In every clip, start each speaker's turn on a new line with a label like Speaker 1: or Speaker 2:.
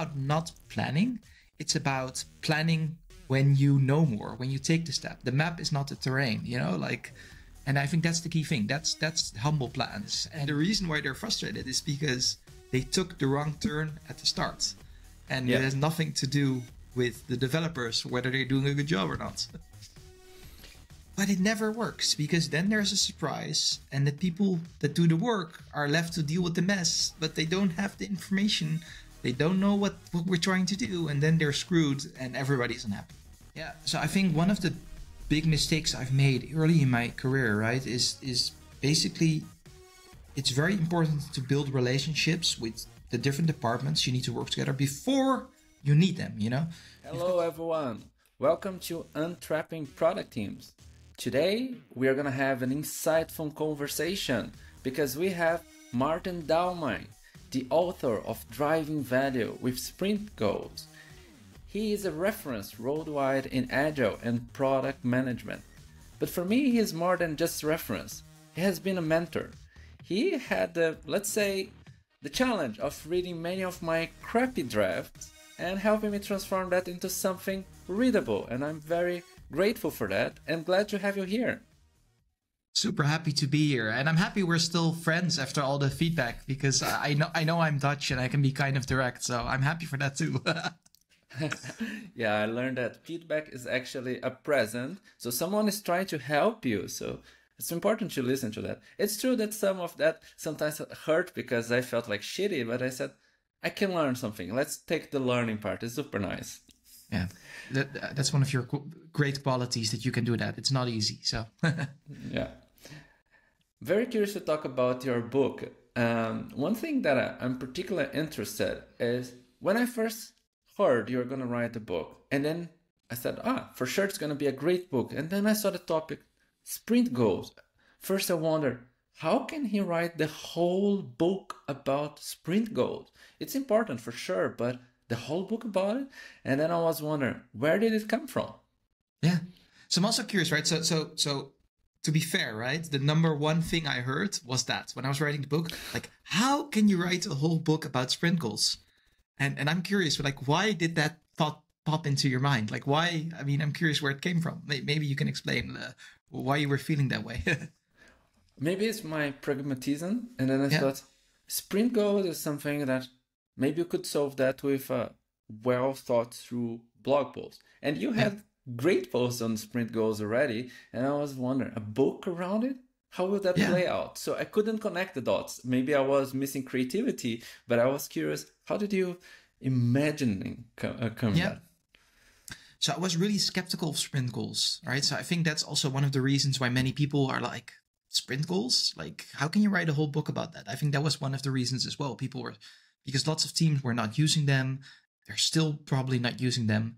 Speaker 1: about not planning. It's about planning when you know more, when you take the step. The map is not the terrain, you know, like, and I think that's the key thing. That's humble plans. And the reason why they're frustrated is because they took the wrong turn at the start. And it has nothing to do with the developers, whether they're doing a good job or not. But it never works, because then there's a surprise and the people that do the work are left to deal with the mess, but they don't have the information. They don't know what we're trying to do, and then they're screwed and everybody's unhappy. Yeah, so I think one of the big mistakes I've made early in my career, right, is basically it's very important to build relationships with the different departments. You need to work together before you need them, you know?
Speaker 2: Hello everyone, welcome to Untrapping Product Teams. Today we are gonna have an insightful conversation because we have Maarten Dalmijn, the author of Driving Value with Sprint Goals. He is a reference worldwide in Agile and product management. But for me, he is more than just a reference. He has been a mentor. He had let's say, the challenge of reading many of my crappy drafts and helping me transform that into something readable. And I'm very grateful for that and glad to have you here.
Speaker 1: Super happy to be here, and I'm happy we're still friends after all the feedback, because I know I'm Dutch and I can be kind of direct, so I'm happy for that too.
Speaker 2: Yeah, I learned that feedback is actually a present, so someone is trying to help you, so it's important to listen to that. It's true that some of that sometimes hurt because I felt like shitty, but I said, I can learn something. Let's take the learning part. It's super nice.
Speaker 1: Yeah, that's one of your great qualities, that you can do that. It's not easy, so.
Speaker 2: Yeah. Very curious to talk about your book. One thing that I'm particularly interested is when I first heard you were going to write a book, and then I said, for sure it's going to be a great book. And then I saw the topic, sprint goals. First I wondered, how can he write the whole book about sprint goals? It's important for sure, but the whole book about it? And then I was wondering, where did it come from?
Speaker 1: Yeah. So I'm also curious, right? So to be fair, right? The number one thing I heard was that when I was writing the book, like, how can you write a whole book about sprint goals? And I'm curious, like, why did that thought pop into your mind? Like, why? I mean, I'm curious where it came from. Maybe you can explain why you were feeling that way.
Speaker 2: Maybe it's my pragmatism. And then I thought, sprint goals is something that maybe you could solve that with a well thought through blog post. And you had great posts on sprint goals already. And I was wondering, a book around it? How would that play out? So I couldn't connect the dots. Maybe I was missing creativity, but I was curious, how did you imagine come that?
Speaker 1: So I was really skeptical of sprint goals, right? So I think that's also one of the reasons why many people are like, sprint goals? Like, how can you write a whole book about that? I think that was one of the reasons as well. People were, because lots of teams were not using them. They're still probably not using them.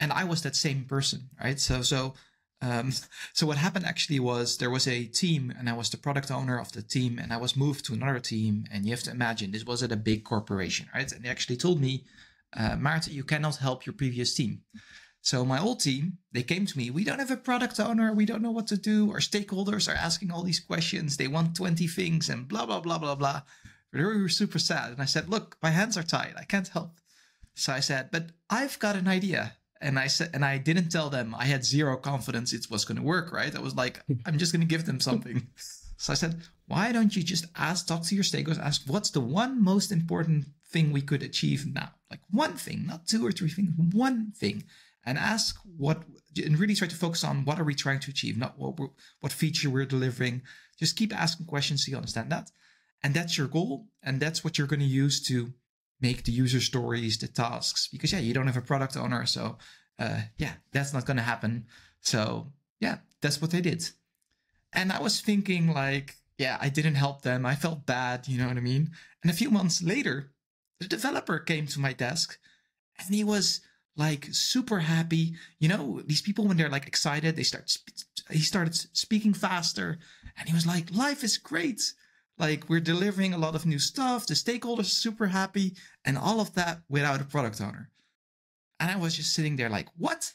Speaker 1: And I was that same person, right? So what happened actually was there was a team and I was the product owner of the team and I was moved to another team. And you have to imagine this was at a big corporation, right? And they actually told me, Maarten, you cannot help your previous team. So my old team, they came to me, we don't have a product owner. We don't know what to do. Our stakeholders are asking all these questions. They want 20 things and blah, blah, blah, blah, blah. But we were super sad. And I said, look, my hands are tied. I can't help. So I said, but I've got an idea. And I said, and I didn't tell them. I had zero confidence it was going to work, right? I was like, I'm just going to give them something. So I said, why don't you just talk to your stakeholders, ask what's the one most important thing we could achieve now? Like one thing, not two or three things, one thing. And ask and really try to focus on what are we trying to achieve, not what feature we're delivering. Just keep asking questions so you understand that. And that's your goal. And that's what you're going to use to make the user stories, the tasks, because you don't have a product owner. So that's not going to happen. So that's what they did. And I was thinking like, I didn't help them. I felt bad. You know what I mean? And a few months later, the developer came to my desk and he was like super happy. You know, these people, when they're like excited, he started speaking faster and he was like, life is great. Like we're delivering a lot of new stuff. The stakeholders are super happy and all of that without a product owner. And I was just sitting there like, what?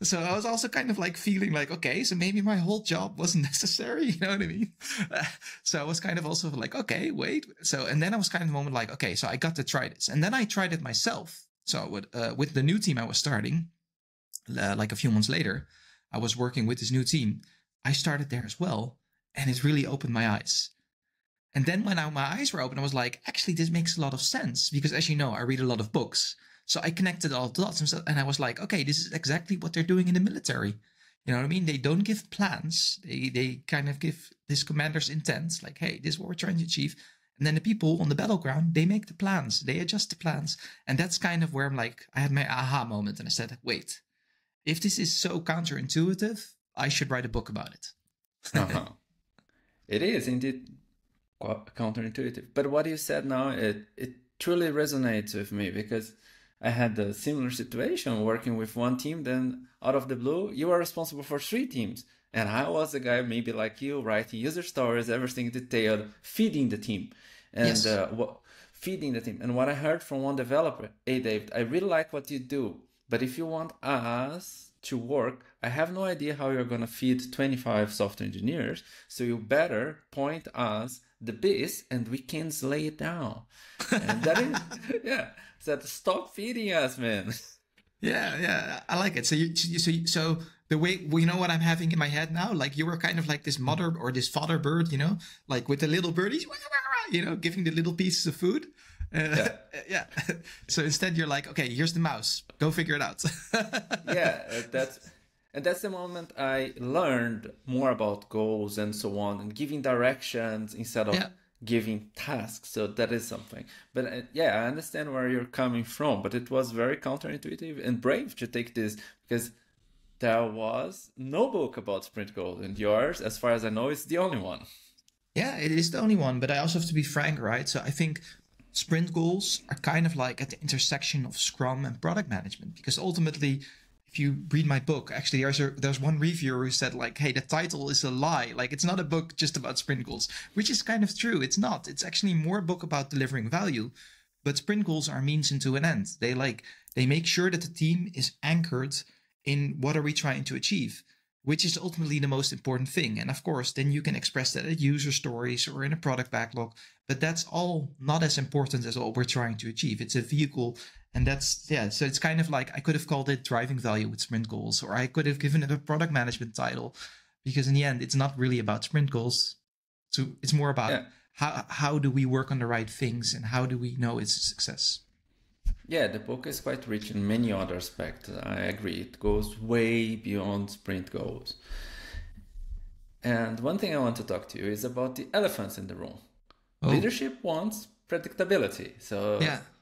Speaker 1: So I was also kind of like feeling like, okay, so maybe my whole job wasn't necessary. You know what I mean? So I was kind of also like, okay, wait. So, and then I was kind of the moment like, okay, so I got to try this. And then I tried it myself. So with the new team I was starting, like a few months later, I was working with this new team. I started there as well. And it really opened my eyes. And then when my eyes were open, I was like, actually, this makes a lot of sense. Because as you know, I read a lot of books. So I connected all the dots and I was like, okay, this is exactly what they're doing in the military. You know what I mean? They don't give plans. They kind of give this commander's intent, like, hey, this is what we're trying to achieve. And then the people on the battleground, they make the plans. They adjust the plans. And that's kind of where I'm like, I had my aha moment. And I said, wait, if this is so counterintuitive, I should write a book about it.
Speaker 2: Uh-huh. It is indeed counterintuitive. But what you said now, it truly resonates with me, because I had a similar situation working with one team. Then out of the blue, you are responsible for 3 teams. And I was the guy, maybe like you, writing user stories, everything detailed, feeding the team. And
Speaker 1: Yes.
Speaker 2: feeding the team. And what I heard from one developer, hey, David, I really like what you do, but if you want us to work, I have no idea how you're going to feed 25 software engineers. So you better point us the biz and we can lay it down. And that is, yeah. Said, stop feeding us, man.
Speaker 1: Yeah, I like it. So the way, you know what I'm having in my head now, like you were kind of like this mother or this father bird, you know, like with the little birdies, you know, giving the little pieces of food. Yeah. So instead, you're like, okay, here's the mouse. Go figure it out.
Speaker 2: Yeah, that's the moment I learned more about goals and so on, and giving directions instead of giving tasks. So that is something. But yeah, I understand where you're coming from, but it was very counterintuitive and brave to take this, because there was no book about sprint goals, and yours, as far as I know, is the only one.
Speaker 1: Yeah, it is the only one, but I also have to be frank, right? So I think sprint goals are kind of like at the intersection of Scrum and product management, because ultimately, if you read my book, actually there's one reviewer who said like, hey, the title is a lie. Like, it's not a book just about sprint goals, which is kind of true. It's not. It's actually more a book about delivering value. But sprint goals are means into an end. They make sure that the team is anchored in what are we trying to achieve, which is ultimately the most important thing. And of course, then you can express that at user stories or in a product backlog. But that's all not as important as what we're trying to achieve. It's a vehicle. And that's, yeah, so it's kind of like I could have called it driving value with sprint goals, or I could have given it a product management title, because in the end, it's not really about sprint goals. So it's more about how do we work on the right things and how do we know it's a success?
Speaker 2: Yeah, the book is quite rich in many other aspects. I agree. It goes way beyond sprint goals. And one thing I want to talk to you is about the elephants in the room. Oh. Leadership wants predictability. So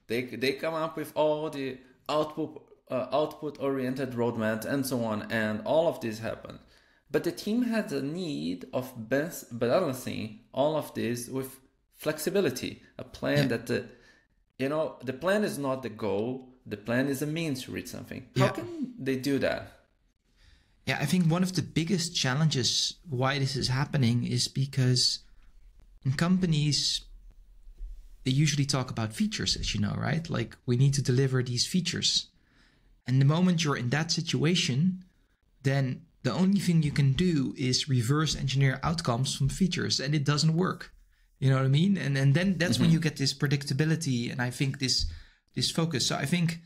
Speaker 2: they come up with all the output-oriented roadmaps and so on, and all of this happens. But the team has a need of balancing all of this with flexibility, a plan that the plan is not the goal. The plan is a means to reach something. How can they do that?
Speaker 1: Yeah, I think one of the biggest challenges why this is happening is because in companies, they usually talk about features, as you know, right? Like, we need to deliver these features. And the moment you're in that situation, then the only thing you can do is reverse engineer outcomes from features, and it doesn't work. You know what I mean? And then that's when you get this predictability, and I think this focus. So I think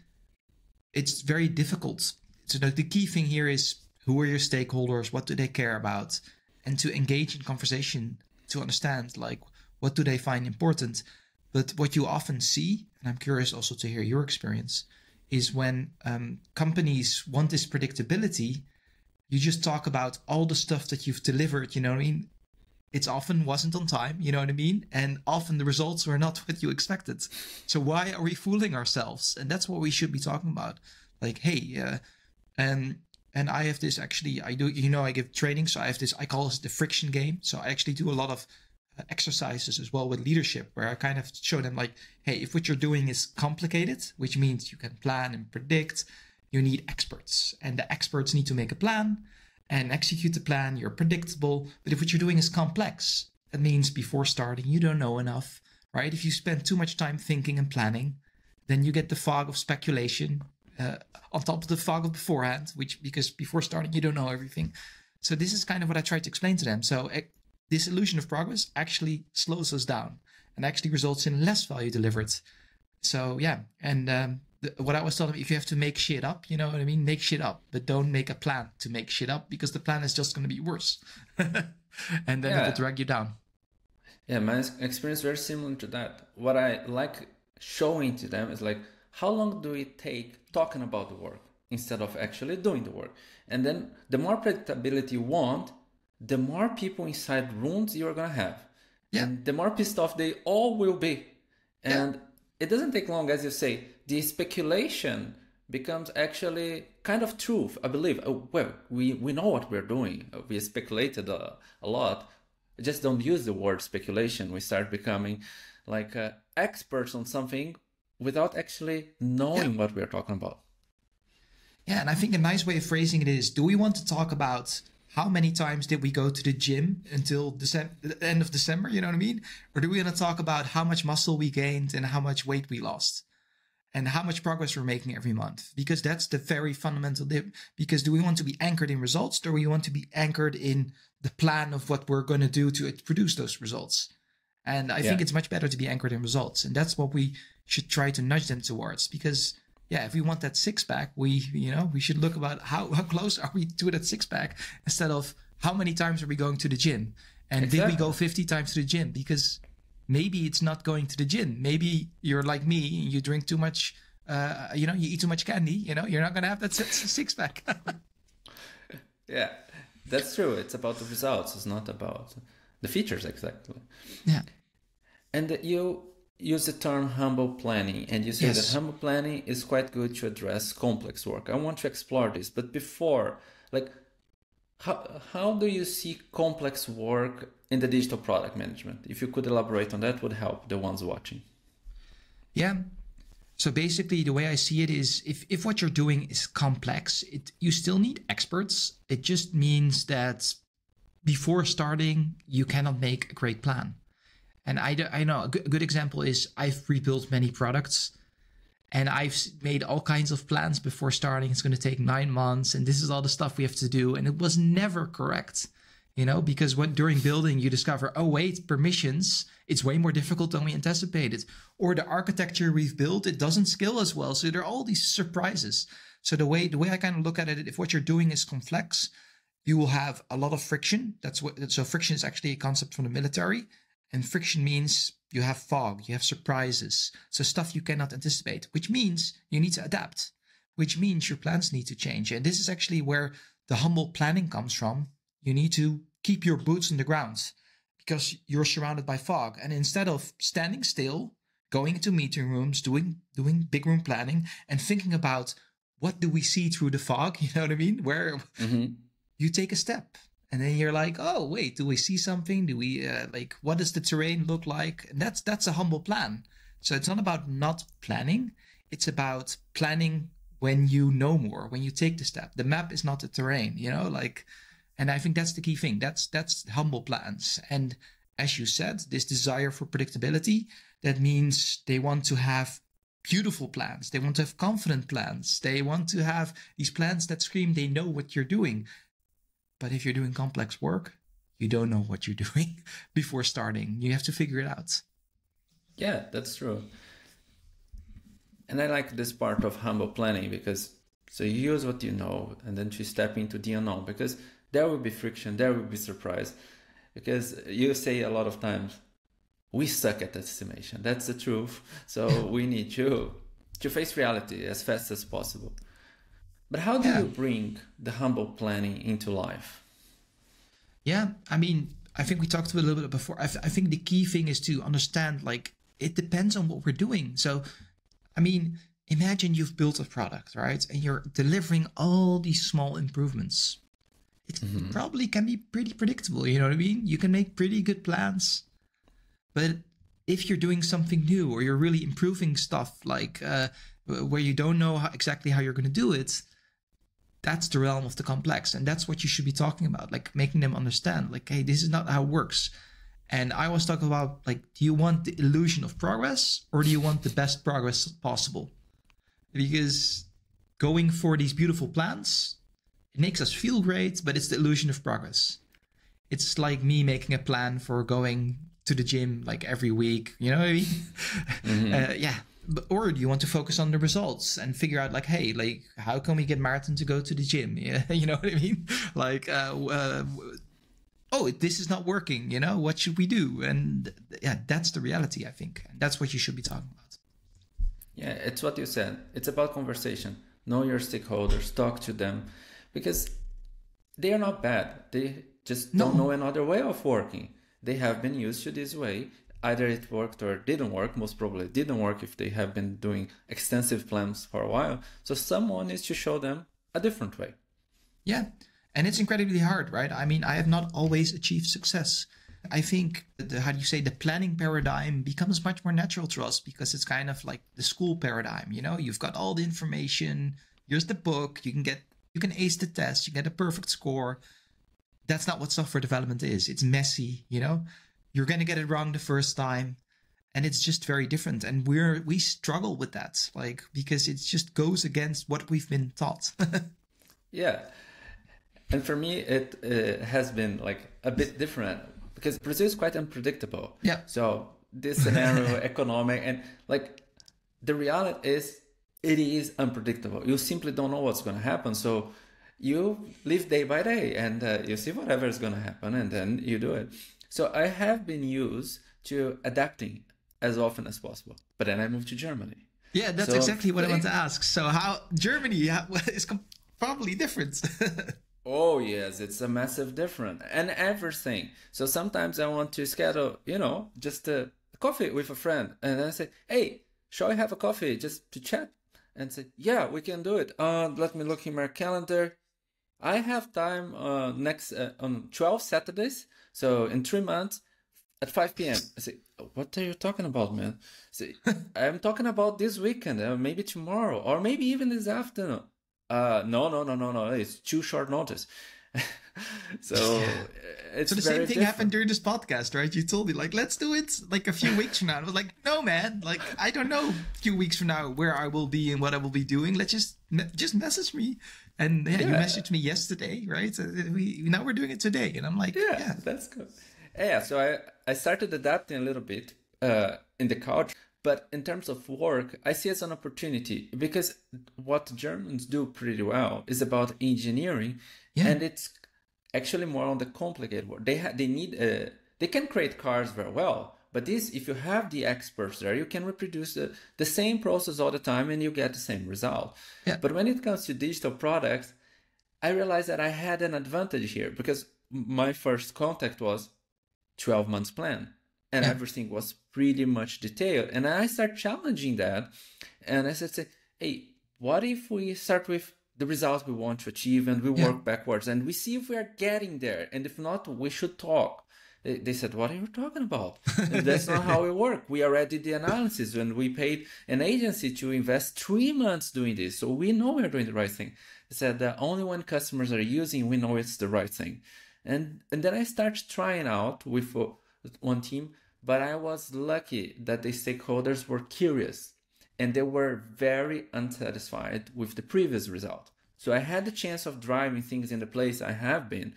Speaker 1: it's very difficult. So the key thing here is, who are your stakeholders? What do they care about? And to engage in conversation to understand, like, what do they find important? But what you often see, and I'm curious also to hear your experience, is when companies want this predictability, you just talk about all the stuff that you've delivered, you know what I mean? It often wasn't on time, you know what I mean? And often the results were not what you expected. So why are we fooling ourselves? And that's what we should be talking about. Like, hey, and I have this, actually, I do, I give training. So I have this, I call it the friction game. So I actually do a lot of exercises as well with leadership, where I kind of show them like, hey, if what you're doing is complicated, which means you can plan and predict, you need experts, and the experts need to make a plan and execute the plan. You're predictable. But if what you're doing is complex, that means before starting, you don't know enough, right? If you spend too much time thinking and planning, then you get the fog of speculation. on top of the fog of beforehand, because before starting, you don't know everything. So this is kind of what I try to explain to them. So this illusion of progress actually slows us down and actually results in less value delivered. So yeah, and what I was telling them, if you have to make shit up, you know what I mean? Make shit up, but don't make a plan to make shit up, because the plan is just going to be worse. And then it will drag you down.
Speaker 2: Yeah, my experience is very similar to that. What I like showing to them is like, how long do it take talking about the work instead of actually doing the work? And then the more predictability you want, the more people inside rooms you're going to have. Yeah. And the more pissed off they all will be. And it doesn't take long, as you say. The speculation becomes actually kind of truth, I believe. Oh, well, we know what we're doing. We speculated a lot. Just don't use the word speculation. We start becoming like experts on something without actually knowing what we're talking about.
Speaker 1: Yeah, and I think a nice way of phrasing it is, do we want to talk about how many times did we go to the gym until the end of December, you know what I mean? Or do we want to talk about how much muscle we gained and how much weight we lost? And how much progress we're making every month? Because that's the very fundamental dip. Because do we want to be anchored in results, or do we want to be anchored in the plan of what we're going to do to produce those results? And I think it's much better to be anchored in results. And that's what we should try to nudge them towards. Because if we want that six-pack, we should look about how close are we to that six-pack, instead of how many times are we going to the gym? And did we go 50 times to the gym? Because maybe it's not going to the gym. Maybe you're like me, you drink too much, you eat too much candy, you're not going to have that six-pack.
Speaker 2: Yeah, that's true. It's about the results. It's not about the features exactly.
Speaker 1: Yeah.
Speaker 2: And you use the term humble planning, and you say that humble planning is quite good to address complex work. I want to explore this, but before, like, how do you see complex work in the digital product management? If you could elaborate on that, would help the ones watching.
Speaker 1: Yeah. So basically, the way I see it is, if what you're doing is complex, you still need experts. It just means that before starting, you cannot make a great plan. And I know a good example is, I've rebuilt many products, and I've made all kinds of plans before starting. It's going to take 9 months, and this is all the stuff we have to do. And it was never correct, because during building, you discover, oh, wait, permissions, it's way more difficult than we anticipated. Or the architecture we've built, it doesn't scale as well. So there are all these surprises. So the way I kind of look at it, if what you're doing is complex, you will have a lot of friction. So friction is actually a concept from the military. And friction means you have fog, you have surprises, so stuff you cannot anticipate, which means you need to adapt, which means your plans need to change. And this is actually where the humble planning comes from. You need to keep your boots on the ground, because you're surrounded by fog. And instead of standing still, going into meeting rooms, doing big room planning, and thinking about what do we see through the fog, you know what I mean? Where you take a step. And then you're like, oh, wait, do we see something? Do we, what does the terrain look like? And that's a humble plan. So it's not about not planning. It's about planning when you know more, when you take the step. The map is not the terrain, and I think that's the key thing. That's humble plans. And as you said, this desire for predictability, that means they want to have beautiful plans. They want to have confident plans. They want to have these plans that scream they know what you're doing. But if you're doing complex work, you don't know what you're doing before starting. You have to figure it out.
Speaker 2: Yeah, that's true. And I like this part of humble planning, because so you use what you know, and then you step into the unknown, because there will be friction, there will be surprise. Because you say a lot of times, we suck at estimation. That's the truth. So we need to face reality as fast as possible. But how do you bring the humble planning into life?
Speaker 1: Yeah, I mean, I think we talked about it a little bit before. I think the key thing is to understand, it depends on what we're doing. So, I mean, imagine you've built a product, right? And you're delivering all these small improvements. It probably can be pretty predictable, you know what I mean? You can make pretty good plans. But if you're doing something new, or you're really improving stuff, where you don't know exactly how you're going to do it, that's the realm of the complex. And that's what you should be talking about, making them understand, hey, this is not how it works. And I always talk about, do you want the illusion of progress, or do you want the best progress possible? Because going for these beautiful plans, it makes us feel great, but it's the illusion of progress. It's like me making a plan for going to the gym like every week. You know what I mean? Yeah. Or do you want to focus on the results and figure out like, hey, like, how can we get Maarten to go to the gym? Yeah, you know what I mean? Like, oh, this is not working. You know, what should we do? And yeah, that's the reality, I think. And that's what you should be talking about.
Speaker 2: Yeah, it's what you said. It's about conversation. Know your stakeholders, talk to them, because they are not bad. They just don't know another way of working. They have been used to this way. Either it worked or didn't work. Most probably it didn't work if they have been doing extensive plans for a while. So someone needs to show them a different way.
Speaker 1: Yeah. And it's incredibly hard, right? I mean, I have not always achieved success. I think, the planning paradigm becomes much more natural to us because it's kind of like the school paradigm. You know, you've got all the information. Here's the book. You can ace the test. You get a perfect score. That's not what software development is. It's messy, you know? You're going to get it wrong the first time, and it's just very different. And we struggle with that, like, because it just goes against what we've been taught.
Speaker 2: Yeah. And for me, it has been like a bit different because Brazil is quite unpredictable.
Speaker 1: Yeah.
Speaker 2: So this scenario, economic, and like the reality is it is unpredictable. You simply don't know what's going to happen. So you live day by day and you see whatever is going to happen and then you do it. So I have been used to adapting as often as possible. But then I moved to Germany.
Speaker 1: Yeah, that's exactly what I want to ask. So how Germany is probably different.
Speaker 2: Oh, yes, it's a massive difference. And everything. So sometimes I want to schedule, just a coffee with a friend. And then I say, hey, shall we have a coffee just to chat? And say, yeah, we can do it. Let me look in my calendar. I have time on 12 Saturdays. So in 3 months at 5 p.m. I say, what are you talking about, man? I say, I'm talking about this weekend, maybe tomorrow, or maybe even this afternoon. No. It's too short notice. So it's
Speaker 1: so the same thing happened during this podcast, right? You told me like, let's do it like a few weeks from now. I was like, no, man, like I don't know a few weeks from now where I will be and what I will be doing. Let's just message me. And you messaged me yesterday, right? So now we're doing it today, and I'm like, yeah.
Speaker 2: That's good. Yeah, so I started adapting a little bit in the couch. But in terms of work, I see it as an opportunity because what Germans do pretty well is about engineering, and it's actually more on the complicated work. They can create cars very well, but if you have the experts there, you can reproduce the same process all the time and you get the same result. Yeah. But when it comes to digital products, I realized that I had an advantage here because my first contact was 12 months plan. And everything was pretty much detailed. And I start challenging that. And I said, hey, what if we start with the results we want to achieve and we work backwards and we see if we are getting there. And if not, we should talk. They said, what are you talking about? That's not how we work. We already did the analysis and we paid an agency to invest 3 months doing this. So we know we're doing the right thing. They said that only when customers are using, we know it's the right thing. And then I started trying out with one team, but I was lucky that the stakeholders were curious and they were very unsatisfied with the previous result. So I had the chance of driving things in the place I have been,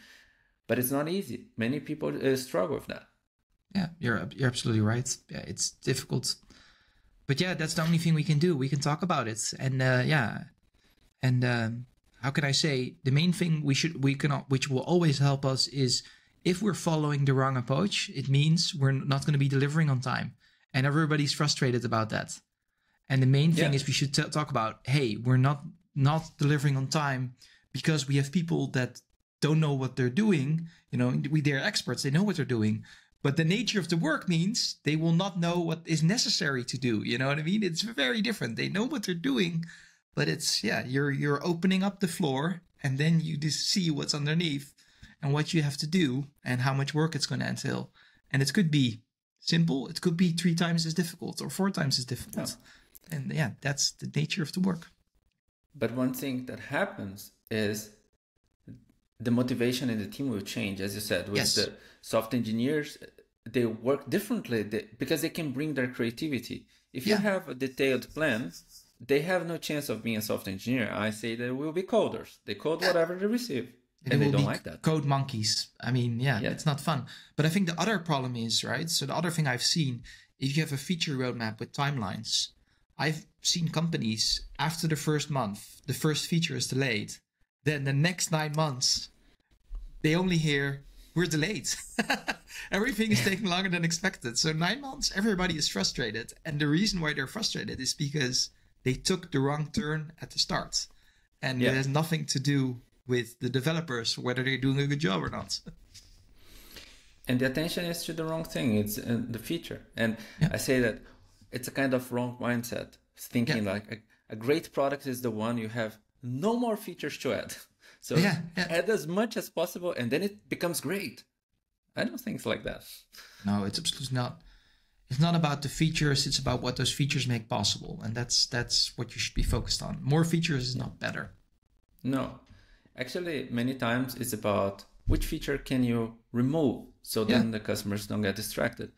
Speaker 2: but it's not easy. Many people struggle with that.
Speaker 1: Yeah, you're absolutely right. Yeah, it's difficult, but yeah, that's the only thing we can do. We can talk about it, and how can I say, the main thing which will always help us is, if we're following the wrong approach, it means we're not going to be delivering on time. And everybody's frustrated about that. And the main thing is we should talk about, hey, we're not delivering on time because we have people that don't know what they're doing. They're experts. They know what they're doing. But the nature of the work means they will not know what is necessary to do. You know what I mean? It's very different. They know what they're doing, but it's, you're opening up the floor and then you just see what's underneath and what you have to do and how much work it's going to entail. And it could be simple. It could be 3 times as difficult or 4 times as difficult. Yeah. And that's the nature of the work.
Speaker 2: But one thing that happens is the motivation in the team will change. As you said, with the soft engineers, they work differently because they can bring their creativity. If you have a detailed plan, they have no chance of being a software engineer. I say they will be coders. They code whatever they receive. And they don't like that.
Speaker 1: Code monkeys. I mean, yeah,
Speaker 2: Yeah.
Speaker 1: it's not fun. But I think the other problem is, right? So the other thing I've seen, if you have a feature roadmap with timelines, I've seen companies after the first month, the first feature is delayed. Then the next 9 months, they only hear, we're delayed. Everything is taking longer than expected. So 9 months, everybody is frustrated. And the reason why they're frustrated is because they took the wrong turn at the start. And it has nothing to do with the developers, whether they're doing a good job or not.
Speaker 2: And the attention is to the wrong thing. It's the feature. And I say that it's a kind of wrong mindset. It's thinking like a great product is the one you have no more features to add. So add as much as possible and then it becomes great. I don't think it's like that.
Speaker 1: No, it's absolutely not. It's not about the features. It's about what those features make possible. And that's what you should be focused on. More features is not better.
Speaker 2: No. Actually, many times it's about which feature can you remove so then the customers don't get distracted.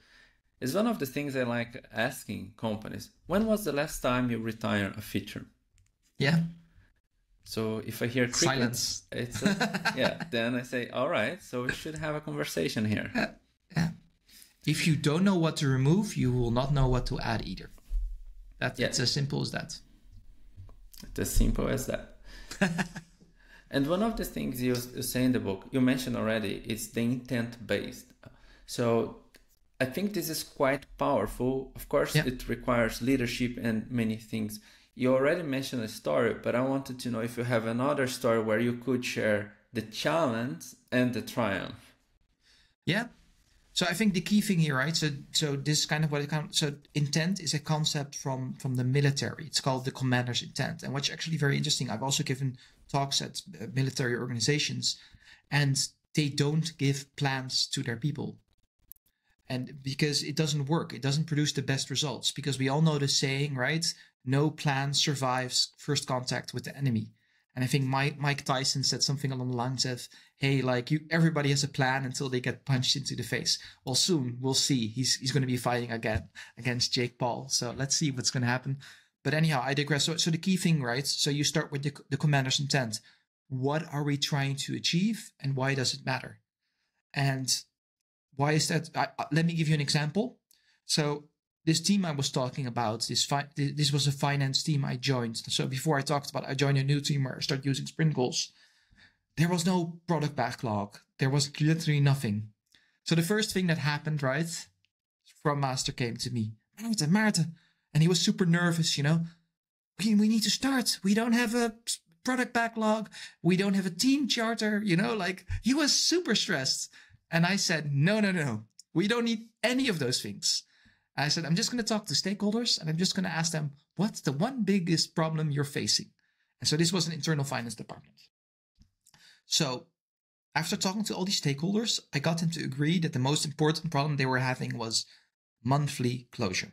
Speaker 2: It's one of the things I like asking companies. When was the last time you retired a feature?
Speaker 1: Yeah.
Speaker 2: So if I hear crickets, it's then I say, all right, so we should have a conversation here.
Speaker 1: Yeah. If you don't know what to remove, you will not know what to add either. It's as simple as that.
Speaker 2: It's as simple as that. And one of the things you say in the book, you mentioned already, it's the intent-based. So I think this is quite powerful. Of course, it requires leadership and many things. You already mentioned a story, but I wanted to know if you have another story where you could share the challenge and the triumph.
Speaker 1: Yeah. So I think the key thing here, right? So this is kind of what it counts. So intent is a concept from the military. It's called the commander's intent. And what's actually very interesting, I've also given talks at military organizations, and they don't give plans to their people. And because it doesn't work, it doesn't produce the best results, because we all know the saying, right? No plan survives first contact with the enemy. And I think Mike Tyson said something along the lines of, hey, everybody has a plan until they get punched into the face. Well, soon we'll see. He's going to be fighting again against Jake Paul. So let's see what's going to happen. But anyhow, I digress. So the key thing, right? So you start with the commander's intent. What are we trying to achieve and why does it matter? And why is that? Let me give you an example. So this team I was talking about, this was a finance team I joined. So before I talked about I joined a new team where I started using sprint goals. There was no product backlog. There was literally nothing. So the first thing that happened, right? Scrum Master came to me, Maarten. And he was super nervous, We need to start. We don't have a product backlog. We don't have a team charter, he was super stressed. And I said, no. We don't need any of those things. I said, I'm just going to talk to stakeholders and I'm just going to ask them, what's the one biggest problem you're facing? And so this was an internal finance department. So after talking to all these stakeholders, I got them to agree that the most important problem they were having was monthly closure.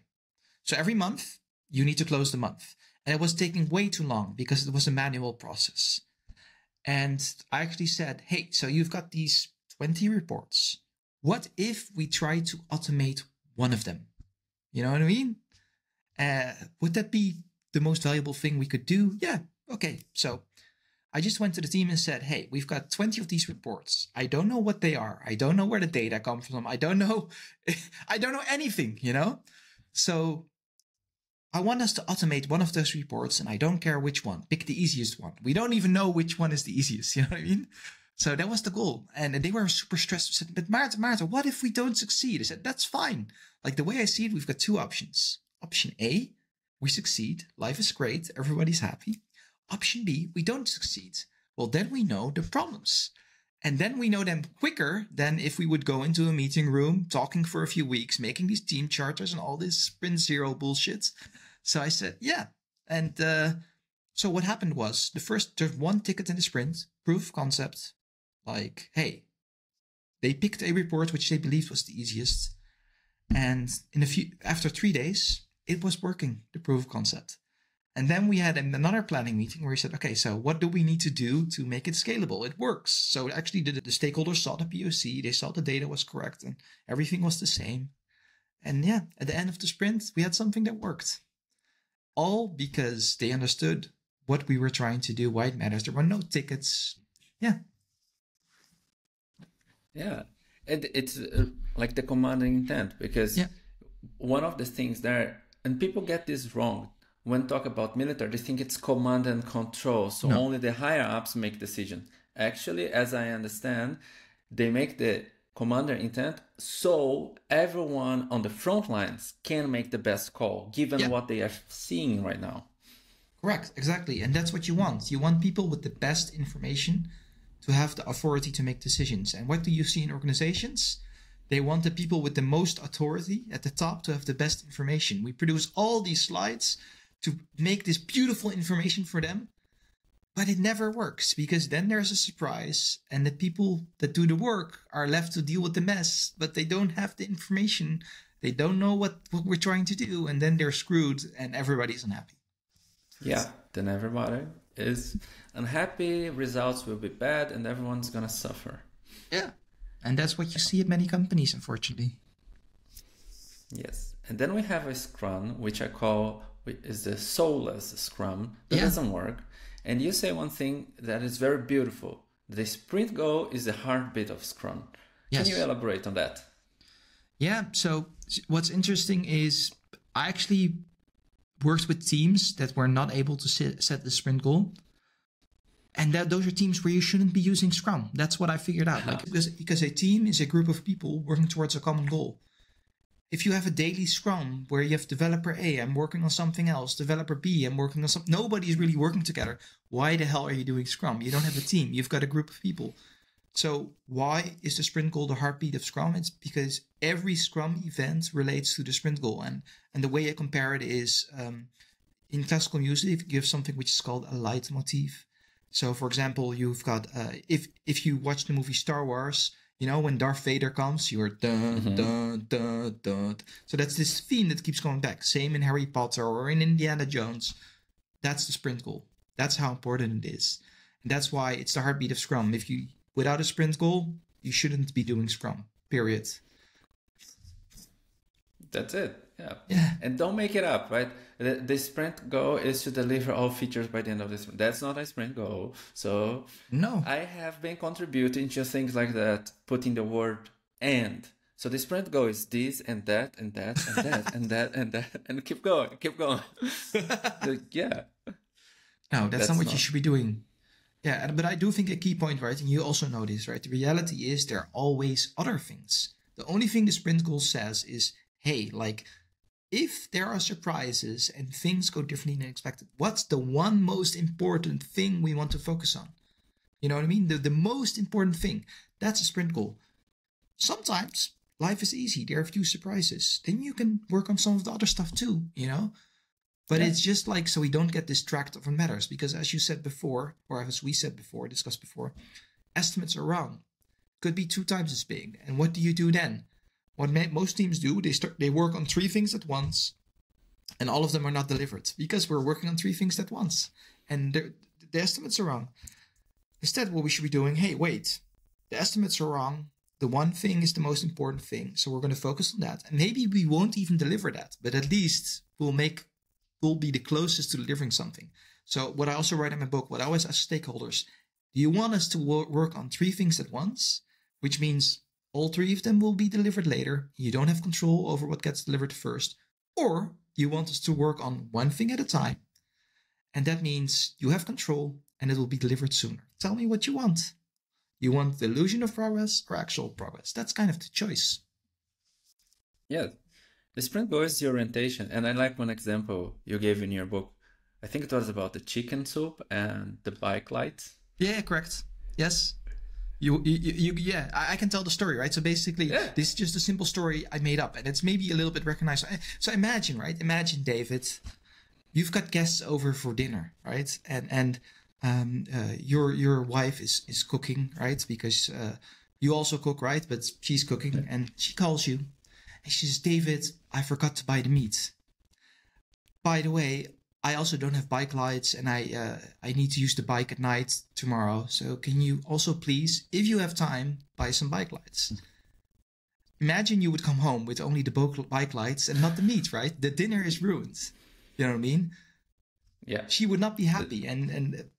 Speaker 1: So every month you need to close the month. And it was taking way too long because it was a manual process. And I actually said, hey, so you've got these 20 reports. What if we try to automate one of them? You know what I mean? Would that be the most valuable thing we could do? Yeah. Okay. So I just went to the team and said, hey, we've got 20 of these reports. I don't know what they are. I don't know where the data comes from. I don't know anything, So I want us to automate one of those reports and I don't care which one. Pick the easiest one. We don't even know which one is the easiest. You know what I mean? So that was the goal. And they were super stressed. I said, but Maarten, what if we don't succeed? I said, that's fine. Like the way I see it, we've got two options. Option A, we succeed. Life is great. Everybody's happy. Option B, we don't succeed. Well, then we know the problems. And then we know them quicker than if we would go into a meeting room, talking for a few weeks, making these team charters and all this sprint zero bullshit. So I said, yeah. And so what happened was there's one ticket in the sprint, proof of concept. Like, hey, they picked a report which they believed was the easiest. And after 3 days, it was working, the proof of concept. And then we had another planning meeting where we said, okay, so what do we need to do to make it scalable? It works. So actually the stakeholders saw the POC, they saw the data was correct and everything was the same. And yeah, at the end of the sprint, we had something that worked. all because they understood what we were trying to do, why it matters. There were no tickets. Yeah.
Speaker 2: Yeah. It's like the command and intent, because one of the things there, and people get this wrong when talk about military, they think it's command and control. So only the higher ups make decisions. Actually, as I understand, they make the commander intent so everyone on the front lines can make the best call given what they are seeing right now.
Speaker 1: Correct, exactly. And that's what you want. You want people with the best information to have the authority to make decisions. And what do you see in organizations? They want the people with the most authority at the top to have the best information. We produce all these slides to make this beautiful information for them, but it never works, because then there's a surprise and the people that do the work are left to deal with the mess, but they don't have the information. They don't know what we're trying to do, and then they're screwed and everybody's unhappy.
Speaker 2: Yeah, then everybody is unhappy, results will be bad, and everyone's gonna suffer.
Speaker 1: Yeah, and that's what you see at many companies, unfortunately.
Speaker 2: Yes, and then we have a Scrum, which I call is the soulless Scrum. That doesn't work. And you say one thing that is very beautiful. The sprint goal is the heartbeat of Scrum. Yes. Can you elaborate on that?
Speaker 1: Yeah, so what's interesting is I actually worked with teams that were not able to set the sprint goal. And those are teams where you shouldn't be using Scrum. That's what I figured out. Because a team is a group of people working towards a common goal. If you have a daily Scrum where you have developer A, I'm working on something else, developer B, I'm working on something, nobody's really working together. Why the hell are you doing Scrum? You don't have a team. You've got a group of people. So why is the sprint goal the heartbeat of Scrum? It's because every Scrum event relates to the sprint goal. And the way I compare it is in classical music, you have something which is called a leitmotif. So, for example, you've got, if you watch the movie Star Wars, you know, when Darth Vader comes, you're dun, dun, dun, dun. So that's this theme that keeps going back. Same in Harry Potter or in Indiana Jones. That's the sprint goal. That's how important it is. And that's why it's the heartbeat of Scrum. Without a sprint goal, you shouldn't be doing Scrum, period.
Speaker 2: That's it. Yeah. And don't make it up, right? The sprint goal is to deliver all features by the end of the sprint. That's not a sprint goal. So
Speaker 1: no,
Speaker 2: I have been contributing to things like that, putting the word "and." So the sprint goal is this and that and that and that and that and that, and keep going. Yeah.
Speaker 1: No, that's not what you should be doing. Yeah, but I do think a key point, right? And you also know this, right? The reality is there are always other things. The only thing the sprint goal says is, hey, like, if there are surprises and things go differently than expected, what's the one most important thing we want to focus on? You know what I mean? The most important thing. That's a sprint goal. Sometimes life is easy. There are a few surprises. Then you can work on some of the other stuff too, you know? But it's just like, so we don't get distracted from matters. Because as you said before, or as we said before, discussed before, estimates are wrong. Could be 2 times as big. And what do you do then? What most teams do, they work on 3 things at once, and all of them are not delivered because we're working on 3 things at once, and the estimates are wrong. Instead, what we should be doing, hey, wait, the estimates are wrong. The one thing is the most important thing, so we're going to focus on that. And maybe we won't even deliver that, but at least we'll be the closest to delivering something. So what I also write in my book, what I always ask stakeholders, do you want us to work on 3 things at once? Which means all 3 of them will be delivered later. You don't have control over what gets delivered first. Or you want us to work on 1 thing at a time. And that means you have control and it will be delivered sooner. Tell me what you want. You want the illusion of progress or actual progress? That's kind of the choice.
Speaker 2: Yeah. The sprint goal is the orientation. And I like one example you gave in your book. I think it was about the chicken soup and the bike lights.
Speaker 1: Yeah, correct. Yes. Yeah, I can tell the story, right? So basically, this is just a simple story I made up, and it's maybe a little bit recognized. So imagine, right? Imagine, David, you've got guests over for dinner, right? And your wife is cooking, right? Because you also cook, right? But she's cooking, and she calls you, and she says, David, I forgot to buy the meat. By the way, I also don't have bike lights, and I need to use the bike at night tomorrow. So can you also please, if you have time, buy some bike lights? Imagine you would come home with only the bike lights and not the meat, right? The dinner is ruined. You know what I mean?
Speaker 2: Yeah.
Speaker 1: She would not be happy.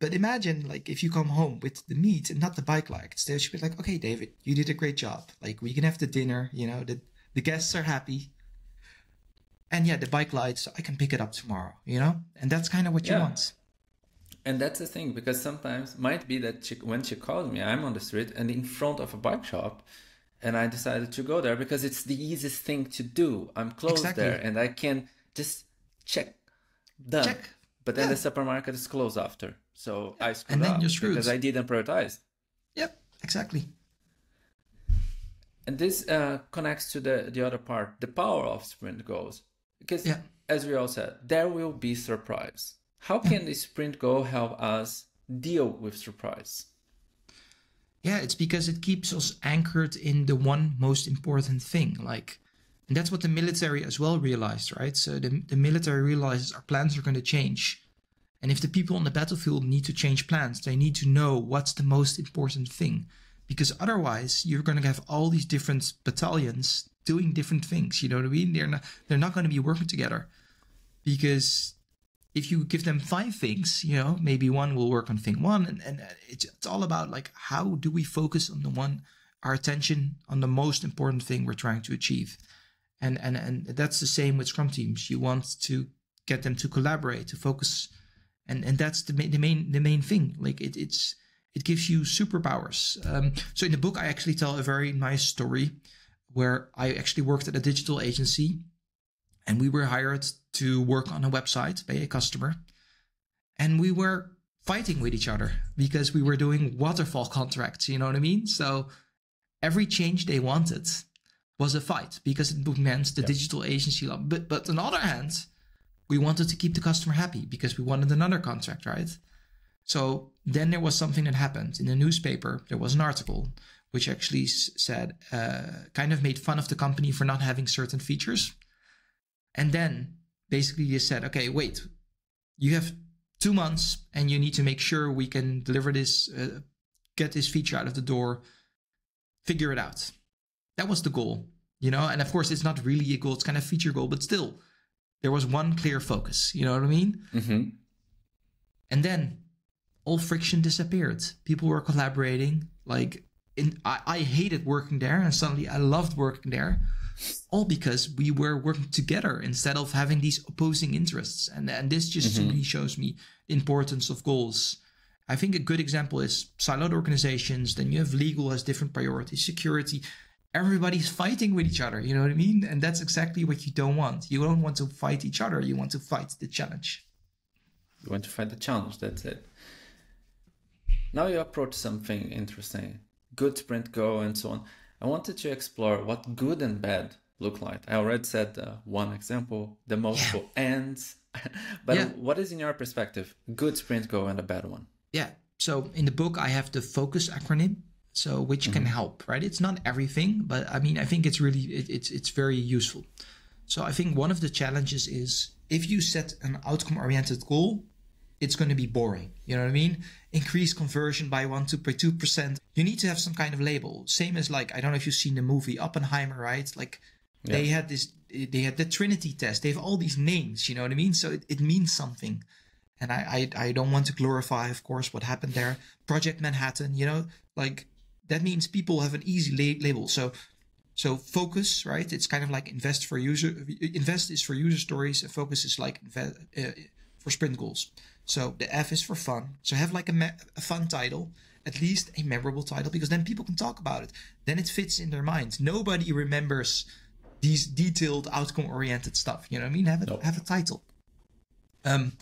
Speaker 1: But imagine like if you come home with the meat and not the bike lights, they should be like, okay, David, you did a great job. Like we can have the dinner, the guests are happy. And yeah, the bike lights, I can pick it up tomorrow, And that's kind of what you want.
Speaker 2: And that's the thing, because sometimes might be that when she called me, I'm on the street and in front of a bike shop, and I decided to go there because it's the easiest thing to do. I'm close there and I can just check. Done. But then the supermarket is closed after. So I screwed
Speaker 1: and then
Speaker 2: up
Speaker 1: you're screwed
Speaker 2: because I didn't prioritize.
Speaker 1: Yep, exactly.
Speaker 2: And this connects to the other part, the power of sprint goals. Because as we all said, there will be surprise. How can the sprint goal help us deal with surprise?
Speaker 1: Yeah, it's because it keeps us anchored in the one most important thing. And that's what the military as well realized, right? So the military realizes our plans are going to change. And if the people on the battlefield need to change plans, they need to know what's the most important thing. Because otherwise, you're going to have all these different battalions doing different things. You know what I mean? They're not going to be working together. Because if you give them 5 things, maybe one will work on thing 1. And it's all about like, how do we focus on our attention on the most important thing we're trying to achieve? And that's the same with Scrum teams. You want to get them to collaborate, to focus, and that's the main thing. Like it gives you superpowers. So in the book, I actually tell a very nice story where I actually worked at a digital agency, and we were hired to work on a website by a customer, and we were fighting with each other because we were doing waterfall contracts. You know what I mean? So every change they wanted was a fight because it meant the digital agency. But on the other hand, we wanted to keep the customer happy because we wanted another contract, right? So then there was something that happened in the newspaper. There was an article which actually said, kind of made fun of the company for not having certain features. And then basically they said, okay, wait, you have 2 months and you need to make sure we can deliver this, get this feature out of the door, figure it out. That was the goal, and of course it's not really a goal, it's kind of feature goal, but still there was one clear focus, you know what I mean? Mm-hmm. And then all friction disappeared. People were collaborating. I hated working there, and suddenly I loved working there, all because we were working together instead of having these opposing interests. And this just really shows me the importance of goals. I think a good example is siloed organizations. Then you have legal has different priorities, security. Everybody's fighting with each other, you know what I mean? And that's exactly what you don't want. You don't want to fight each other. You want to fight the challenge.
Speaker 2: You want to fight the challenge, that's it. Now you approach something interesting. Good sprint goal and so on. I wanted to explore what good and bad look like. I already said one example, the multiple ends. But what is in your perspective, good sprint goal and a bad one?
Speaker 1: Yeah, so in the book, I have the FOCUS acronym. So which can help, right? It's not everything, but I think it's really, it's very useful. So I think one of the challenges is if you set an outcome-oriented goal, it's going to be boring. You know what I mean? Increase conversion by 2%. You need to have some kind of label. Same as I don't know if you've seen the movie Oppenheimer, right? They had the Trinity test. They have all these names, you know what I mean? So it means something. And I don't want to glorify, of course, what happened there. Project Manhattan, that means people have an easy label. So focus, right? It's kind of like invest is for user stories. And focus is for sprint goals. So the F is for fun. So have a fun title, at least a memorable title, because then people can talk about it. Then it fits in their minds. Nobody remembers these detailed outcome-oriented stuff. You know what I mean? Have a title. The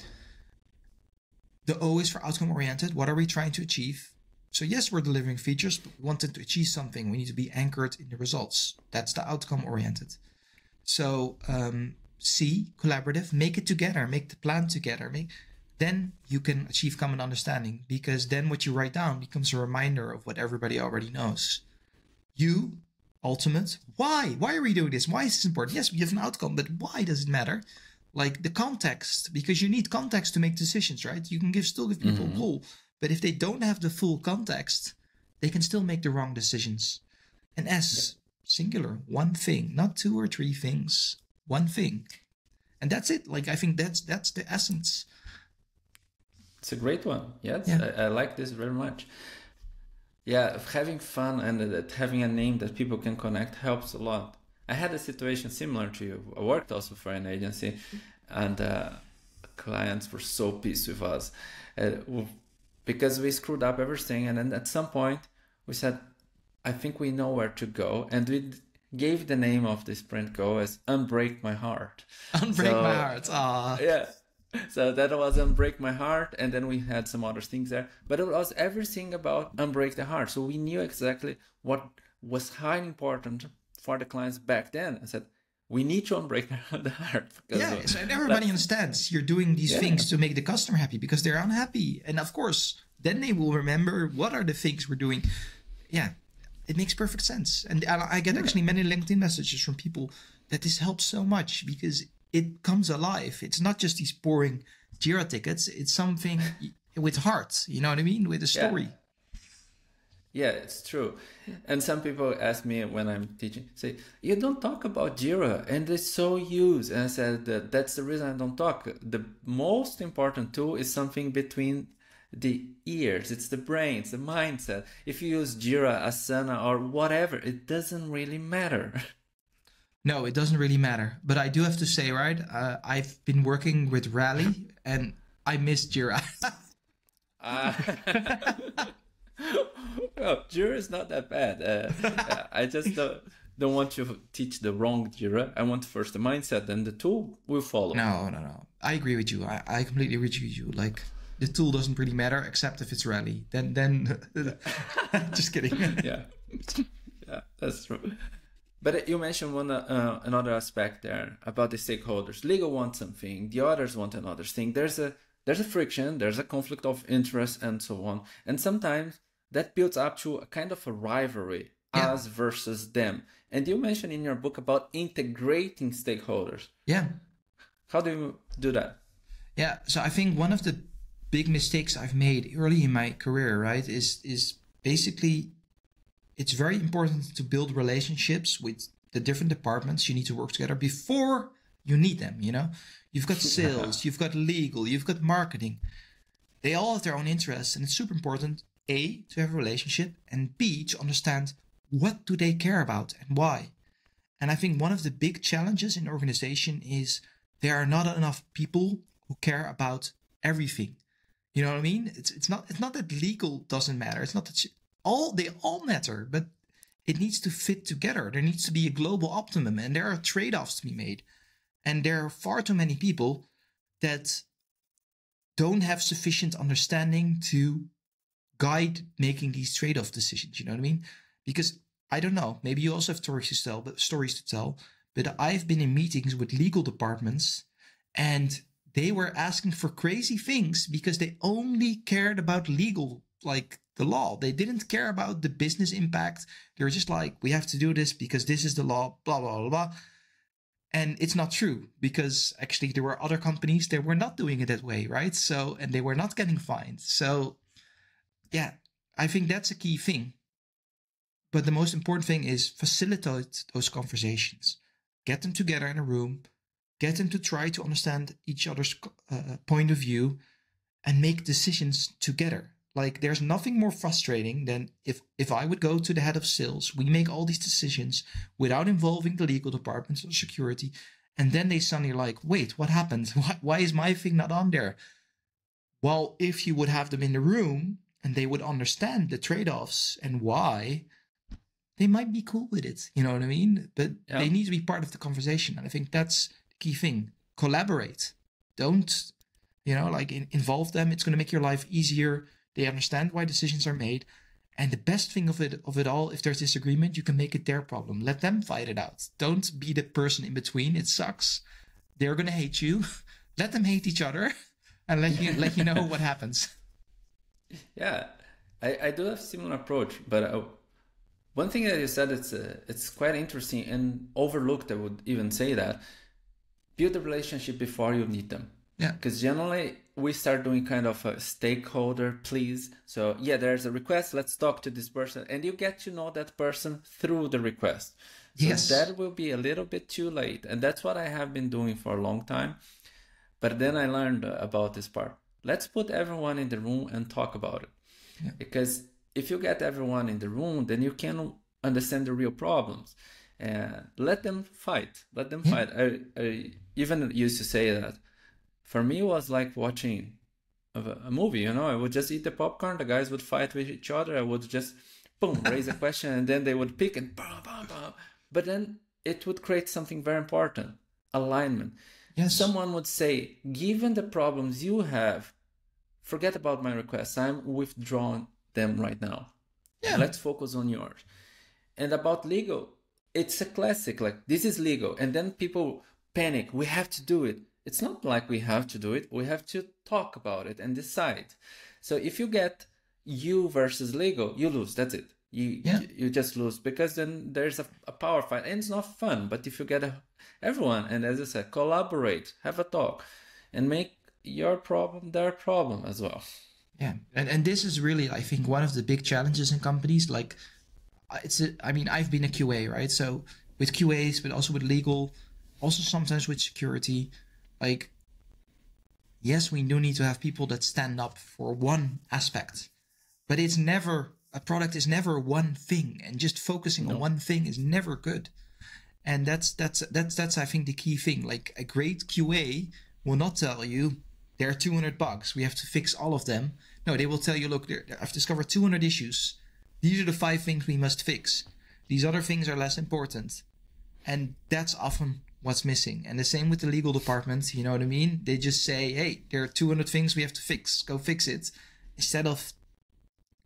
Speaker 1: O is for outcome-oriented. What are we trying to achieve? So yes, we're delivering features, but we wanted to achieve something. We need to be anchored in the results. That's the outcome-oriented. So C, collaborative, make it together, make the plan together. Then you can achieve common understanding, because then what you write down becomes a reminder of what everybody already knows. U, ultimate, why? Why are we doing this? Why is this important? Yes, we have an outcome, but why does it matter? The context, because you need context to make decisions, right? You can still give people a goal. But if they don't have the full context, they can still make the wrong decisions. And S, singular, one thing, not 2 or 3 things, one thing. And that's it. I think that's the essence.
Speaker 2: It's a great one. Yes,
Speaker 1: Yeah.
Speaker 2: I like this very much. Yeah, having fun and having a name that people can connect helps a lot. I had a situation similar to you. I worked also for an agency, and clients were so pissed with us because we screwed up everything. And then at some point, we said, I think we know where to go. And we gave the name of the sprint goal as Unbreak My Heart.
Speaker 1: Unbreak my heart.
Speaker 2: Yeah. So that was Unbreak My Heart, and then we had some other things there. But it was everything about Unbreak the Heart. So we knew exactly what was highly important for the clients back then. I said, we need to unbreak the heart.
Speaker 1: Yeah, so everybody understands you're doing these things to make the customer happy because they're unhappy. And of course, then they will remember what are the things we're doing. Yeah, it makes perfect sense. And I get actually many LinkedIn messages from people that this helps so much because it comes alive. It's not just these boring Jira tickets. It's something with heart, you know what I mean? With a story.
Speaker 2: Yeah, it's true. And some people ask me when I'm teaching, say, you don't talk about Jira and it's so used. And I said, that's the reason I don't talk. The most important tool is something between the ears. It's the brain, it's the mindset. If you use Jira, Asana, or whatever, it doesn't really matter.
Speaker 1: No, it doesn't really matter. But I do have to say, right, I've been working with Rally and I miss Jira.
Speaker 2: Well, Jira is not that bad. I just don't want to teach the wrong Jira. I want first the mindset, then the tool will follow.
Speaker 1: No. I agree with you. I completely agree with you. Like, the tool doesn't really matter except if it's Rally. Then just kidding.
Speaker 2: Yeah, that's true. But you mentioned another aspect there about the stakeholders. Legal wants something, the others want another thing. There's a friction, there's a conflict of interest, and so on. And sometimes that builds up to a kind of a rivalry, us versus them. And you mentioned in your book about integrating stakeholders.
Speaker 1: Yeah.
Speaker 2: How do you do that?
Speaker 1: Yeah. So I think one of the big mistakes I've made early in my career, right, is basically it's very important to build relationships with the different departments you need to work together before you need them, you know? You've got sales, you've got legal, you've got marketing. They all have their own interests, and it's super important, A, to have a relationship, and B, to understand what do they care about and why. And I think one of the big challenges in organization is there are not enough people who care about everything. You know what I mean? It's not that legal doesn't matter. It's not that they all matter, but it needs to fit together. There needs to be a global optimum, and there are trade-offs to be made. And there are far too many people that don't have sufficient understanding to guide making these trade-off decisions. You know what I mean? Because I don't know, maybe you also have stories to tell, but I've been in meetings with legal departments and they were asking for crazy things because they only cared about legal, like the law. They didn't care about the business impact. They were just like, we have to do this because this is the law, blah, blah, blah, blah. And it's not true because actually there were other companies that were not doing it that way, right? So, and they were not getting fined. So yeah, I think that's a key thing. But the most important thing is facilitate those conversations. Get them together in a room. Get them to try to understand each other's point of view and make decisions together. Like, there's nothing more frustrating than if I would go to the head of sales, we make all these decisions without involving the legal departments or security, and then they suddenly like, wait, what happened? Why is my thing not on there? Well, if you would have them in the room and they would understand the trade-offs and why, they might be cool with it. You know what I mean? But they need to be part of the conversation. And I think that's the key thing. Collaborate. Don't, involve them. It's going to make your life easier. They understand why decisions are made. And the best thing of it all, if there's disagreement, you can make it their problem. Let them fight it out. Don't be the person in between. It sucks. They're going to hate you. Let them hate each other and let you know what happens.
Speaker 2: Yeah, I do have a similar approach, but one thing that you said, it's quite interesting and overlooked. I would even say that build a relationship before you need them.
Speaker 1: Yeah,
Speaker 2: because generally we start doing kind of a stakeholder please. So yeah, there's a request. Let's talk to this person, and you get to know that person through the request. So
Speaker 1: yes,
Speaker 2: that will be a little bit too late, and that's what I have been doing for a long time. But then I learned about this part. Let's put everyone in the room and talk about it. Yeah. Because if you get everyone in the room, then you can understand the real problems. Let them fight. Let them fight. I even used to say that. For me, it was like watching a movie, you know. I would just eat the popcorn, the guys would fight with each other, I would just, boom, raise a question, and then they would pick and bam, bam, bam. But then it would create something very important, alignment. Yes. Someone would say, given the problems you have, forget about my requests. I'm withdrawing them right now. Yeah. Let's focus on yours. And about legal, it's a classic, like, this is legal. And then people panic. We have to do it. It's not like we have to do it. We have to talk about it and decide. So if you get you versus legal, you lose. That's it. You just lose, because then there's a power fight, and it's not fun. But if you get everyone, and as I said, collaborate, have a talk, and make your problem their problem as well.
Speaker 1: Yeah, and this is really, I think, one of the big challenges in companies. Like, I've been a QA, right? So with QAs, but also with legal, also sometimes with security, like, yes, we do need to have people that stand up for one aspect, but it's never, a product is never one thing, and just focusing on one thing is never good. And that's I think the key thing. Like, a great QA will not tell you there are 200 bugs, we have to fix all of them. No, they will tell you, look, I've discovered 200 issues. These are the 5 things we must fix. These other things are less important. And that's often what's missing. And the same with the legal department, you know what I mean? They just say, hey, there are 200 things we have to fix, go fix it. Instead of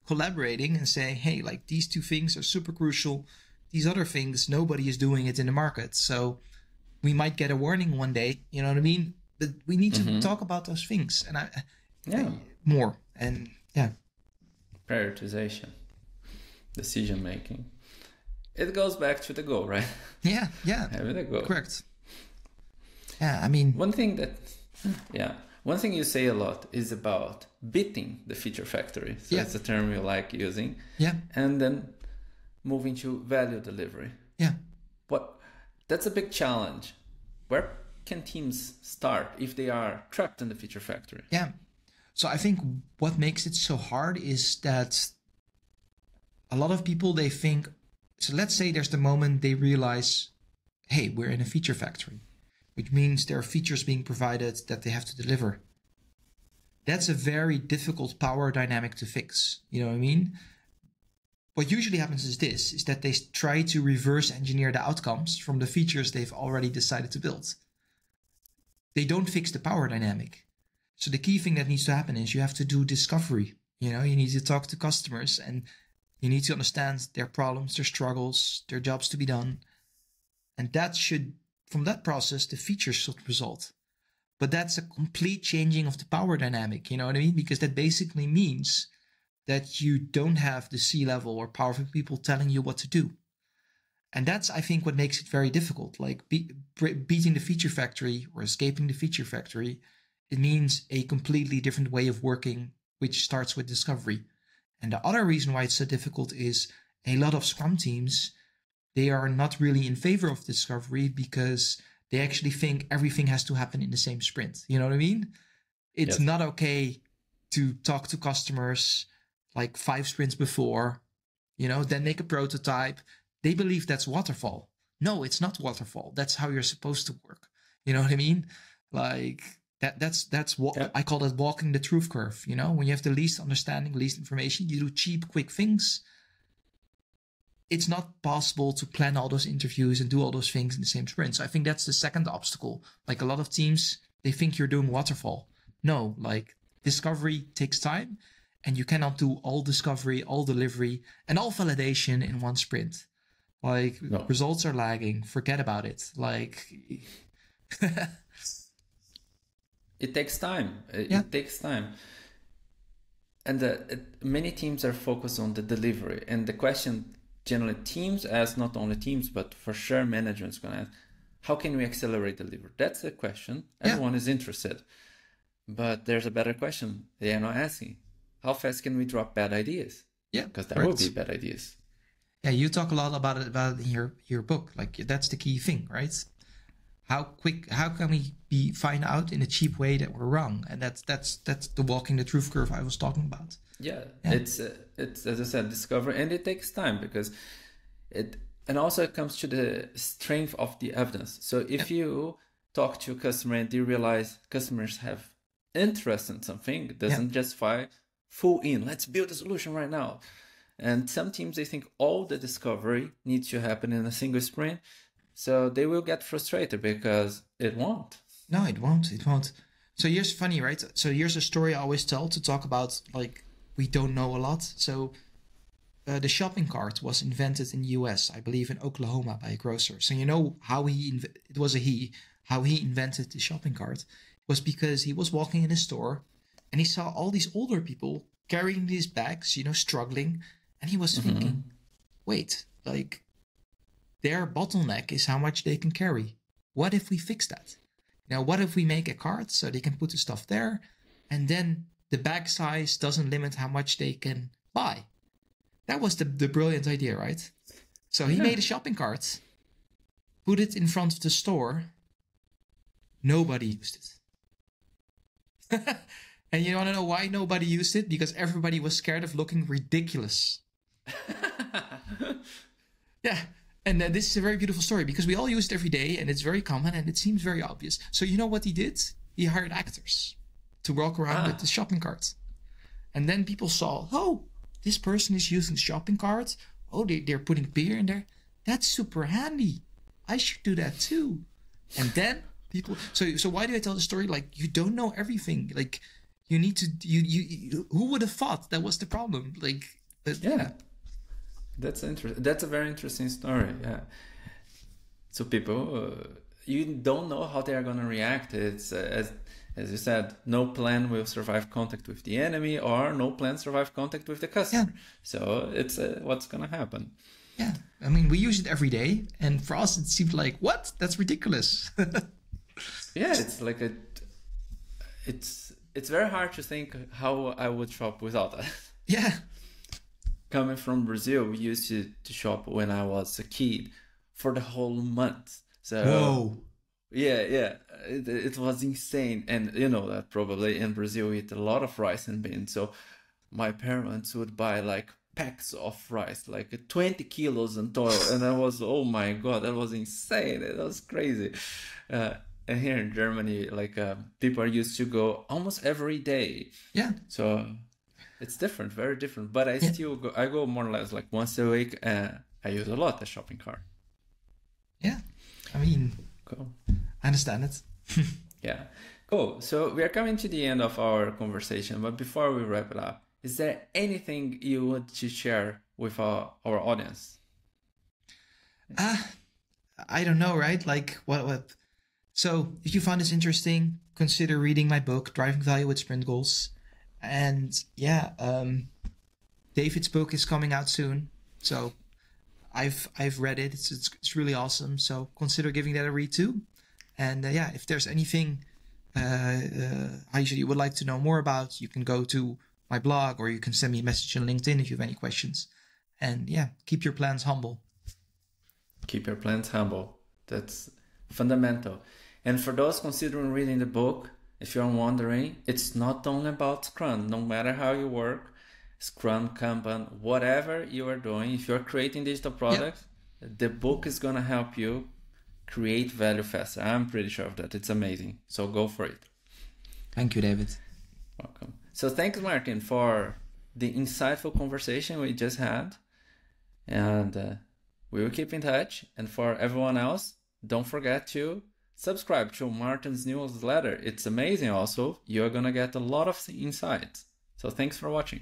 Speaker 1: collaborating and saying, hey, like, these 2 things are super crucial. These other things, nobody is doing it in the market. So we might get a warning one day, you know what I mean? But we need to talk about those things. And more. And
Speaker 2: prioritization, decision making. It goes back to the goal, right?
Speaker 1: Yeah.
Speaker 2: Having a goal.
Speaker 1: Correct. Yeah, I mean,
Speaker 2: one thing you say a lot is about beating the feature factory. So it's a term you like using.
Speaker 1: Yeah.
Speaker 2: And then moving to value delivery.
Speaker 1: Yeah.
Speaker 2: That's a big challenge. Where can teams start if they are trapped in the feature factory?
Speaker 1: Yeah. So I think what makes it so hard is that a lot of people, they think, so let's say there's the moment they realize, hey, we're in a feature factory, which means there are features being provided that they have to deliver. That's a very difficult power dynamic to fix. You know what I mean? What usually happens is that they try to reverse engineer the outcomes from the features they've already decided to build. They don't fix the power dynamic. So the key thing that needs to happen is you have to do discovery. You know, you need to talk to customers, and you need to understand their problems, their struggles, their jobs to be done. And that should, from that process, the features should result. But that's a complete changing of the power dynamic, you know what I mean? Because that basically means that you don't have the C-level or powerful people telling you what to do. And that's, I think, what makes it very difficult. Like beating the feature factory or escaping the feature factory, it means a completely different way of working, which starts with discovery. And the other reason why it's so difficult is a lot of Scrum teams, they are not really in favor of discovery because they actually think everything has to happen in the same sprint. You know what I mean? It's not okay to talk to customers like 5 sprints before, you know, then make a prototype. They believe that's waterfall. No, it's not waterfall. That's how you're supposed to work. You know what I mean? Like that's what I call that walking the truth curve. You know, when you have the least understanding, least information, you do cheap, quick things. It's not possible to plan all those interviews and do all those things in the same sprint. So I think that's the second obstacle. Like a lot of teams, they think you're doing waterfall. No, like discovery takes time, and you cannot do all discovery, all delivery, and all validation in one sprint. Like results are lagging. Forget about it. Like
Speaker 2: it takes time. It takes time. And many teams are focused on the delivery. And the question generally teams ask, not only teams, but for sure management is going to ask, how can we accelerate delivery? That's the question. Everyone is interested. But there's a better question they are not asking. How fast can we drop bad ideas?
Speaker 1: Yeah,
Speaker 2: because there will be bad ideas.
Speaker 1: Yeah, you talk a lot about it in your book. Like that's the key thing, right? how can we find out in a cheap way that we're wrong? And that's the walking the truth curve I was talking about.
Speaker 2: Yeah. It's as I said, discover, and it takes time because and also it comes to the strength of the evidence. So if you talk to a customer and you realize customers have interest in something, it doesn't justify full in, let's build a solution right now. And some teams, they think all the discovery needs to happen in a single sprint. So they will get frustrated because it won't.
Speaker 1: No, it won't. So here's funny, right? So here's a story I always tell to talk about, like, we don't know a lot. So the shopping cart was invented in the US, I believe in Oklahoma, by a grocer. So you know how how he invented the shopping cart was because he was walking in a store and he saw all these older people carrying these bags, struggling. And he was thinking, wait, like, their bottleneck is how much they can carry. What if we fix that? What if we make a cart so they can put the stuff there, and then the bag size doesn't limit how much they can buy? That was the brilliant idea, right? So he made a shopping cart, put it in front of the store. Nobody used it. And you want to know why nobody used it? Because everybody was scared of looking ridiculous. Yeah. And this is a very beautiful story because we all use it every day and it's very common and it seems very obvious. So you know what he did? He hired actors to walk around with the shopping cart. And then people saw, oh, this person is using shopping carts. Oh, they're putting beer in there. That's super handy. I should do that too. And then people... So why do I tell the story? Like, you don't know everything. Like, you need to... You who would have thought that was the problem? Like...
Speaker 2: Yeah. That's interesting. That's a very interesting story. Yeah. So people, you don't know how they are going to react. It's as you said, no plan will survive contact with the enemy, or no plan survive contact with the customer. Yeah. So it's what's going to happen.
Speaker 1: Yeah. I mean, we use it every day, and for us, it seemed like, what? That's ridiculous.
Speaker 2: Yeah, it's like it's very hard to think how I would shop without that.
Speaker 1: Yeah.
Speaker 2: Coming from Brazil, we used to shop when I was a kid for the whole month. So
Speaker 1: whoa.
Speaker 2: Yeah, it was insane. And you know that probably in Brazil we eat a lot of rice and beans. So my parents would buy like packs of rice, like 20 kilos in total. And I was, oh my God, that was insane. It was crazy. And here in Germany, like people are used to go almost every day.
Speaker 1: Yeah.
Speaker 2: So it's different, very different. But I still go, I go more or less like once a week. I use a lot the shopping cart.
Speaker 1: Yeah. I mean,
Speaker 2: cool.
Speaker 1: I understand it.
Speaker 2: Yeah. Cool. So we are coming to the end of our conversation. But before we wrap it up, is there anything you want to share with our audience?
Speaker 1: I don't know, right? Like what? So if you found this interesting, consider reading my book, Driving Value with Sprint Goals. And yeah, David's book is coming out soon, so I've read it. It's really awesome. So consider giving that a read too. And yeah, if there's anything you would like to know more about, you can go to my blog or you can send me a message on LinkedIn if you have any questions. And yeah, keep your plans humble.
Speaker 2: Keep your plans humble. That's fundamental. And for those considering reading the book, if you're wondering, it's not only about Scrum. No matter how you work, Scrum, Kanban, whatever you are doing, if you're creating digital products, the book is going to help you create value faster. I'm pretty sure of that. It's amazing. So go for it.
Speaker 1: Thank you, David.
Speaker 2: Welcome. So thanks, Maarten, for the insightful conversation we just had. And we will keep in touch. And for everyone else, don't forget to subscribe to Maarten's newsletter. It's amazing also. You're going to get a lot of insights. So thanks for watching.